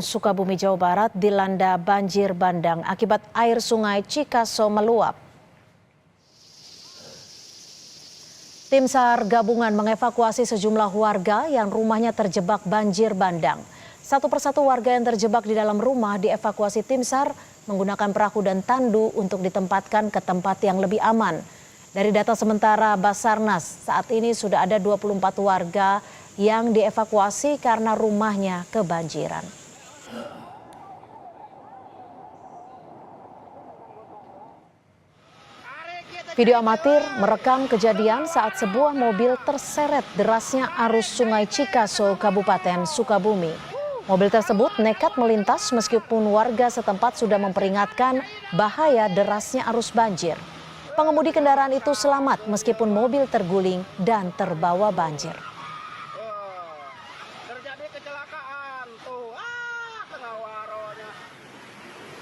Sukabumi, Jawa Barat dilanda banjir bandang akibat air sungai Cikaso meluap. Tim SAR gabungan mengevakuasi sejumlah warga yang rumahnya terjebak banjir bandang. Satu persatu warga yang terjebak di dalam rumah dievakuasi tim SAR menggunakan perahu dan tandu untuk ditempatkan ke tempat yang lebih aman. Dari data sementara Basarnas, saat ini sudah ada 24 warga yang dievakuasi karena rumahnya kebanjiran. Video amatir merekam kejadian saat sebuah mobil terseret derasnya arus sungai Cikaso, Kabupaten Sukabumi. Mobil tersebut nekat melintas meskipun warga setempat sudah memperingatkan bahaya derasnya arus banjir. Pengemudi kendaraan itu selamat meskipun mobil terguling dan terbawa banjir. Terjadi kecelakaan tuh,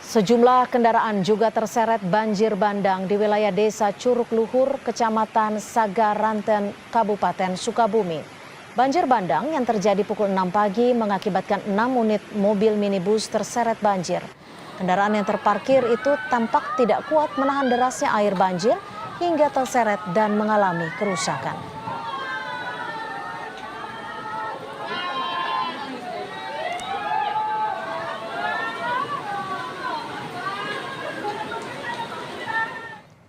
Sejumlah kendaraan juga terseret banjir bandang di wilayah Desa Curug Luhur, Kecamatan Sagaranten, Kabupaten Sukabumi. Banjir bandang yang terjadi pukul 6 pagi mengakibatkan 6 unit mobil minibus terseret banjir. Kendaraan yang terparkir itu tampak tidak kuat menahan derasnya air banjir hingga terseret dan mengalami kerusakan.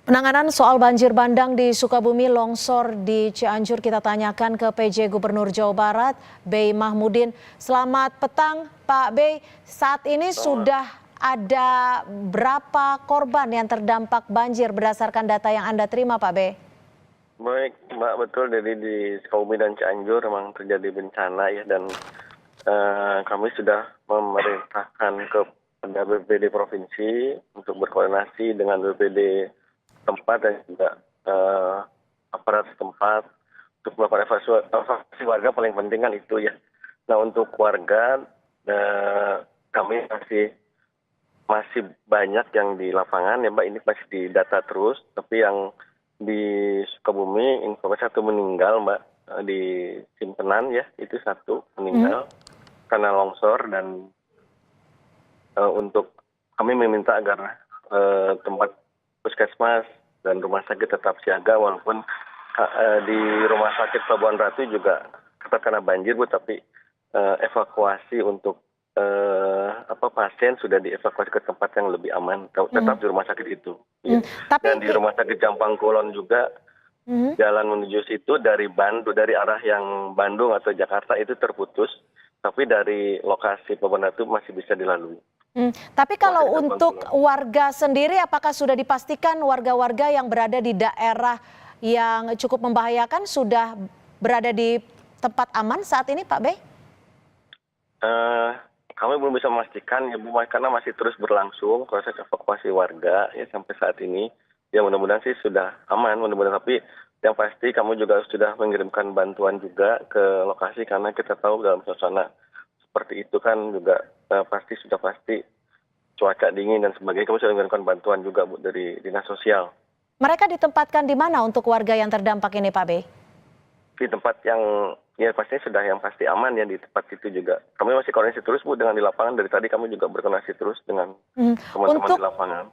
Penanganan soal banjir bandang di Sukabumi, longsor di Cianjur kita tanyakan ke PJ Gubernur Jawa Barat, Bey Mahmudin. Selamat petang Pak Bey, saat ini sudah ada berapa korban yang terdampak banjir berdasarkan data yang Anda terima Pak Bey? Baik Mbak, betul, jadi di Sukabumi dan Cianjur memang terjadi bencana ya, dan kami sudah memerintahkan kepada BPD Provinsi untuk berkoordinasi dengan BPD tempat dan juga aparat setempat untuk melakukan evakuasi warga. Paling penting kan itu ya. Nah, untuk warga kami masih banyak yang di lapangan ya Mbak, ini masih didata terus, tapi yang di Sukabumi informasi satu meninggal Mbak, di Simpenan ya, itu satu meninggal karena longsor. Dan untuk kami meminta agar tempat puskesmas dan rumah sakit tetap siaga, walaupun di rumah sakit Pelabuhan Ratu juga terkena banjir Bu, tapi evakuasi untuk pasien sudah dievakuasi ke tempat yang lebih aman, tetap di rumah sakit itu. Ya. Dan di rumah sakit Jampang Kulon juga jalan menuju situ dari arah yang Bandung atau Jakarta itu terputus, tapi dari lokasi Pelabuhan Ratu masih bisa dilalui. Tapi kalau untuk warga sendiri, apakah sudah dipastikan warga-warga yang berada di daerah yang cukup membahayakan sudah berada di tempat aman saat ini Pak Bey? Kami belum bisa memastikan ya Bu, karena masih terus berlangsung proses evakuasi warga ya sampai saat ini. Ya mudah-mudahan sih sudah aman, mudah-mudahan. Tapi yang pasti kami juga sudah mengirimkan bantuan juga ke lokasi, karena kita tahu dalam suasana seperti itu kan juga pasti cuaca dingin dan sebagainya. Kami sudah mengirimkan bantuan juga Bu dari Dinas Sosial. Mereka ditempatkan di mana untuk warga yang terdampak ini Pak Bey? Di tempat yang ya pastinya sudah yang pasti aman ya, di tempat itu juga. Kami masih koordinasi terus Bu dengan di lapangan, dari tadi kami juga berkoordinasi terus dengan teman-teman di lapangan.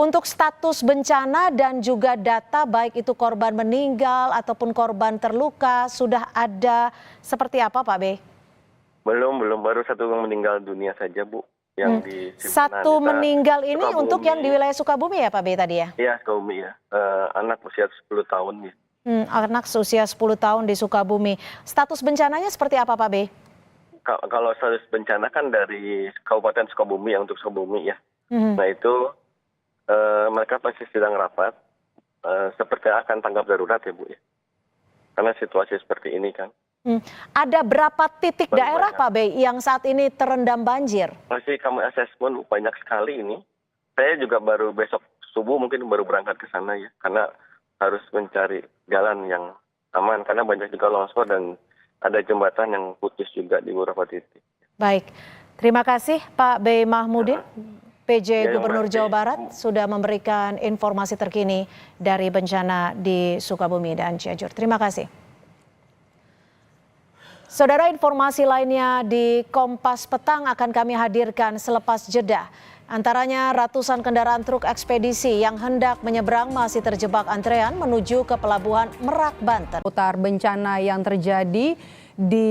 Untuk status bencana dan juga data baik itu korban meninggal ataupun korban terluka sudah ada seperti apa Pak Bey? Belum, baru satu yang meninggal dunia saja Bu. Yang di satu meninggal ini Sukabumi. Untuk yang di wilayah Sukabumi ya Pak Bey tadi ya? Iya, Sukabumi ya, anak usia 10 tahun ya. Anak usia 10 tahun di Sukabumi. Status bencananya seperti apa Pak Bey? Kalau status bencana kan dari Kabupaten Sukabumi ya, untuk Sukabumi ya. Nah itu mereka pasti sedang rapat seperti akan tanggap darurat ya Bu ya. Karena situasi seperti ini kan. Ada berapa titik daerah Pak Bey yang saat ini terendam banjir? Masih kami asesmen banyak sekali ini. Saya juga baru besok subuh mungkin baru berangkat ke sana ya, karena harus mencari jalan yang aman, karena banyak juga longsor dan ada jembatan yang putus juga di beberapa titik. Baik, terima kasih Pak Bey Mahmudin, PJ Gubernur Jawa Barat, sudah memberikan informasi terkini dari bencana di Sukabumi dan Cianjur. Terima kasih. Saudara, informasi lainnya di Kompas Petang akan kami hadirkan selepas jeda. Antaranya ratusan kendaraan truk ekspedisi yang hendak menyeberang masih terjebak antrean menuju ke Pelabuhan Merak, Banten. Putar bencana yang terjadi di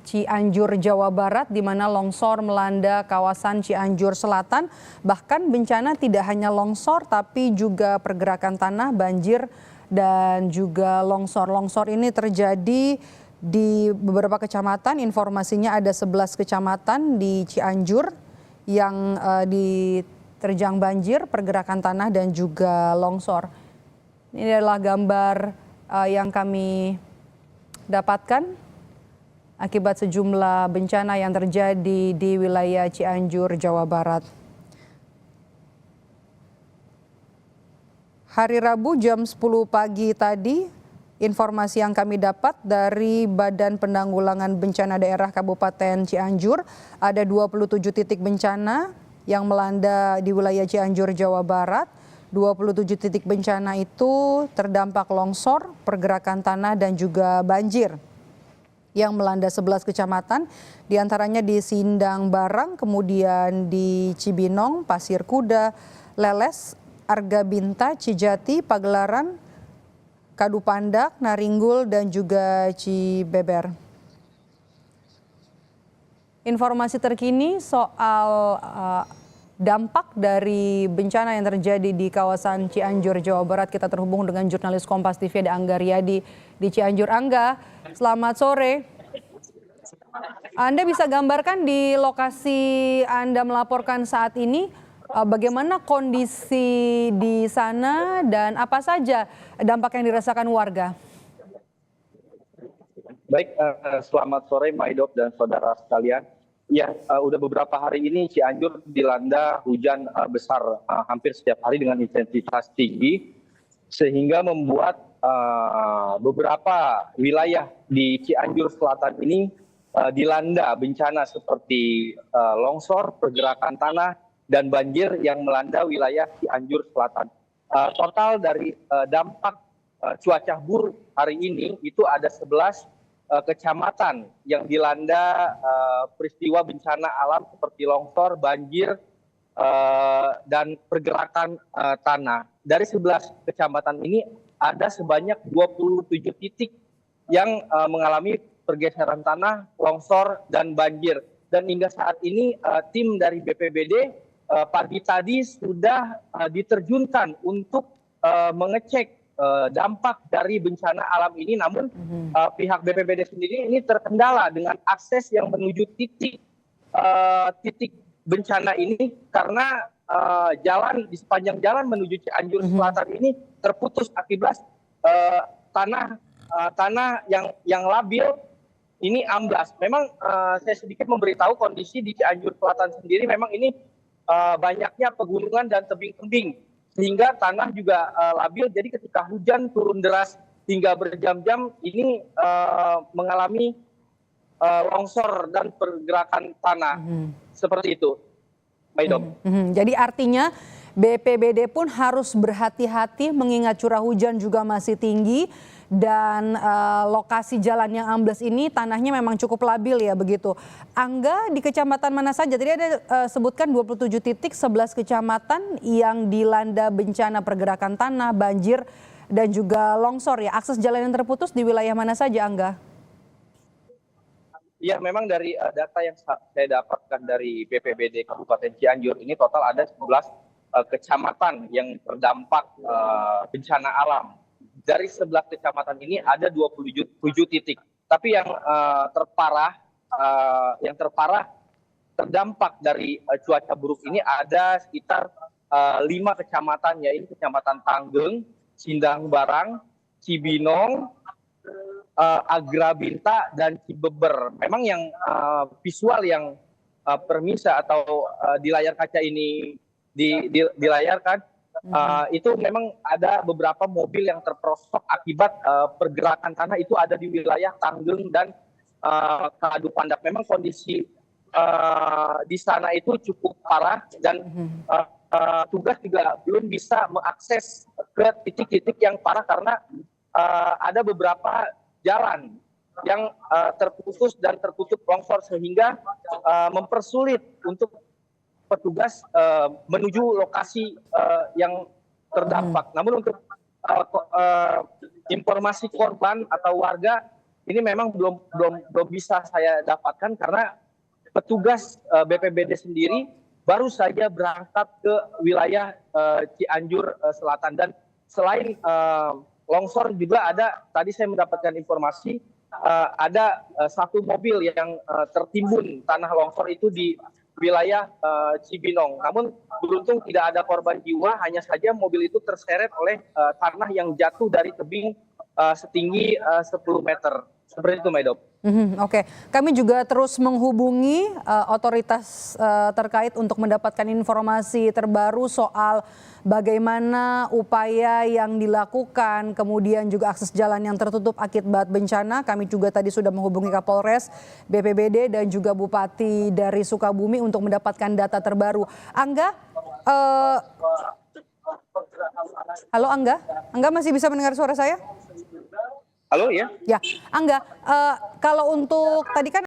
Cianjur, Jawa Barat, di mana longsor melanda kawasan Cianjur Selatan. Bahkan bencana tidak hanya longsor, tapi juga pergerakan tanah, banjir, dan juga longsor. Longsor ini terjadi di beberapa kecamatan, informasinya ada 11 kecamatan di Cianjur yang diterjang banjir, pergerakan tanah, dan juga longsor. Ini adalah gambar yang kami dapatkan akibat sejumlah bencana yang terjadi di wilayah Cianjur, Jawa Barat. Hari Rabu jam 10 pagi tadi, informasi yang kami dapat dari Badan Penanggulangan Bencana Daerah Kabupaten Cianjur, ada 27 titik bencana yang melanda di wilayah Cianjur, Jawa Barat. 27 titik bencana itu terdampak longsor, pergerakan tanah, dan juga banjir yang melanda 11 kecamatan, diantaranya di Sindang Barang, kemudian di Cibinong, Pasir Kuda, Leles, Arga Binta, Cijati, Pagelaran, Kadupandak, Naringgul, dan juga Cibeber. Informasi terkini soal dampak dari bencana yang terjadi di kawasan Cianjur, Jawa Barat, kita terhubung dengan jurnalis Kompas TV ada Angga Riyadi di Cianjur. Angga, selamat sore. Anda bisa gambarkan di lokasi Anda melaporkan saat ini, bagaimana kondisi di sana dan apa saja dampak yang dirasakan warga? Baik, selamat sore Mbak Idop dan saudara sekalian. Ya, udah beberapa hari ini Cianjur dilanda hujan besar hampir setiap hari dengan intensitas tinggi, sehingga membuat beberapa wilayah di Cianjur Selatan ini dilanda bencana seperti longsor, pergerakan tanah, dan banjir yang melanda wilayah Cianjur Selatan. Total dari dampak cuaca buruk hari ini itu ada 11 kecamatan yang dilanda peristiwa bencana alam seperti longsor, banjir, dan pergerakan tanah. Dari 11 kecamatan ini ada sebanyak 27 titik yang mengalami pergeseran tanah, longsor, dan banjir. Dan hingga saat ini tim dari BPBD pagi tadi sudah diterjunkan untuk mengecek dampak dari bencana alam ini. Namun pihak BPBD sendiri ini terkendala dengan akses yang menuju titik bencana ini karena jalan di sepanjang jalan menuju Cianjur Selatan ini terputus akibat tanah yang labil ini amblas. Memang saya sedikit memberitahu kondisi di Cianjur Selatan sendiri, memang ini banyaknya pegunungan dan tebing-tebing sehingga tanah juga labil. Jadi ketika hujan turun deras hingga berjam-jam ini mengalami longsor dan pergerakan tanah seperti itu, Mbak Idom. Jadi artinya BPBD pun harus berhati-hati mengingat curah hujan juga masih tinggi dan lokasi jalan yang ambles ini tanahnya memang cukup labil ya begitu. Angga, di kecamatan mana saja? Tadi ada sebutkan 27 titik, 11 kecamatan yang dilanda bencana pergerakan tanah, banjir, dan juga longsor ya. Akses jalan yang terputus di wilayah mana saja, Angga? Ya, memang dari data yang saya dapatkan dari BPBD Kabupaten Cianjur ini total ada 11 kecamatan yang terdampak bencana alam. Dari 11 kecamatan ini ada 27 titik. Tapi yang terparah terdampak dari cuaca buruk ini ada sekitar 5 kecamatan, yaitu Kecamatan Tanggeng, Sindang Barang, Cibinong, Agra Binta, dan Cibeber. Memang yang visual yang permisa atau di layar kaca ini dilayarkan, itu memang ada beberapa mobil yang terperosok akibat pergerakan tanah itu ada di wilayah Tanggeng dan Kadupandak. Memang kondisi di sana itu cukup parah dan tugas juga belum bisa mengakses ke titik-titik yang parah karena ada beberapa jalan yang terputus dan tertutup longsor sehingga mempersulit untuk petugas menuju lokasi yang terdampak. Namun untuk informasi korban atau warga ini memang belum bisa saya dapatkan karena petugas BPBD sendiri baru saja berangkat ke wilayah Cianjur Selatan. Dan selain longsor juga ada, tadi saya mendapatkan informasi ada satu mobil yang tertimbun tanah longsor itu di wilayah Cibinong. Namun beruntung tidak ada korban jiwa, hanya saja mobil itu terseret oleh tanah yang jatuh dari tebing setinggi 10 meter. Seperti itu, Maidop. Oke, kami juga terus menghubungi otoritas terkait untuk mendapatkan informasi terbaru soal bagaimana upaya yang dilakukan, kemudian juga akses jalan yang tertutup akibat bencana. Kami juga tadi sudah menghubungi Kapolres, BPBD, dan juga Bupati dari Sukabumi untuk mendapatkan data terbaru. Angga, halo Angga, Angga masih bisa mendengar suara saya? Halo ya? Ya, Angga, kalau untuk tadi kan